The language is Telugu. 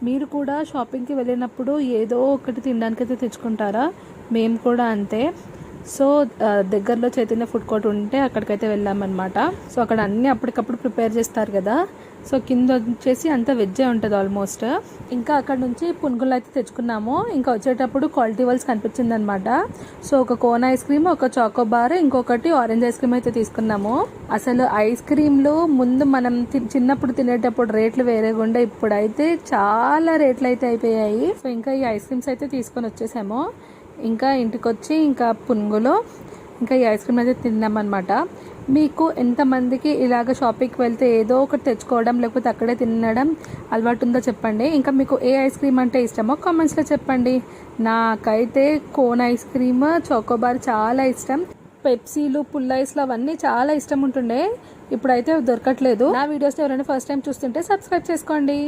మీరు కూడా షాపింగ్కి వెళ్ళినప్పుడు ఏదో ఒకటి తినడానికైతే తెచ్చుకుంటారా? మేము కూడా అంతే. సో దగ్గరలో చైతన్య ఫుడ్ కోర్ట్ ఉంటే అక్కడికైతే వెళ్ళామన్నమాట. సో అక్కడ అన్నీ అప్పటికప్పుడు ప్రిపేర్ చేస్తారు కదా. సో కింద వచ్చేసి అంతా వెజ్జే ఉంటుంది ఆల్మోస్ట్. ఇంకా అక్కడ నుంచి పునుగులు అయితే తెచ్చుకున్నాము. ఇంకా వచ్చేటప్పుడు క్వాలిటీ వాల్స్ కనిపించింది అనమాట. సో ఒక కోన్ ఐస్ క్రీమ్, ఒక చాకోబార్, ఇంకొకటి ఆరెంజ్ ఐస్ క్రీమ్ అయితే తీసుకున్నాము. అసలు ఐస్ క్రీమ్లు ముందు మనం చిన్నప్పుడు తినేటప్పుడు రేట్లు వేరేగా ఉండే, ఇప్పుడైతే చాలా రేట్లు అయితే అయిపోయాయి. సో ఇంకా ఈ ఐస్ క్రీమ్స్ అయితే తీసుకొని వచ్చేసాము. ఇంకా ఇంటికి వచ్చి ఇంకా పునుగులు ఇంకా ఈ ఐస్ క్రీమ్ అయితే తిన్నామన్నమాట. మీకు ఎంతమందికి ఇలాగ షాపింగ్కి వెళ్తే ఏదో ఒకటి తెచ్చుకోవడం లేకపోతే అక్కడే తినడం అలవాటు ఉందో చెప్పండి. ఇంకా మీకు ఏ ఐస్ క్రీమ్ అంటే ఇష్టమో కామెంట్స్లో చెప్పండి. నాకైతే కోన్ ఐస్ క్రీమ్, చాకోబార్ చాలా ఇష్టం. పెప్సీలు, పుల్ ఐస్లు అవన్నీ చాలా ఇష్టం ఉంటుండే, ఇప్పుడైతే దొరకట్లేదు. నా వీడియోస్ని ఎవరైనా ఫస్ట్ టైం చూస్తుంటే సబ్స్క్రైబ్ చేసుకోండి.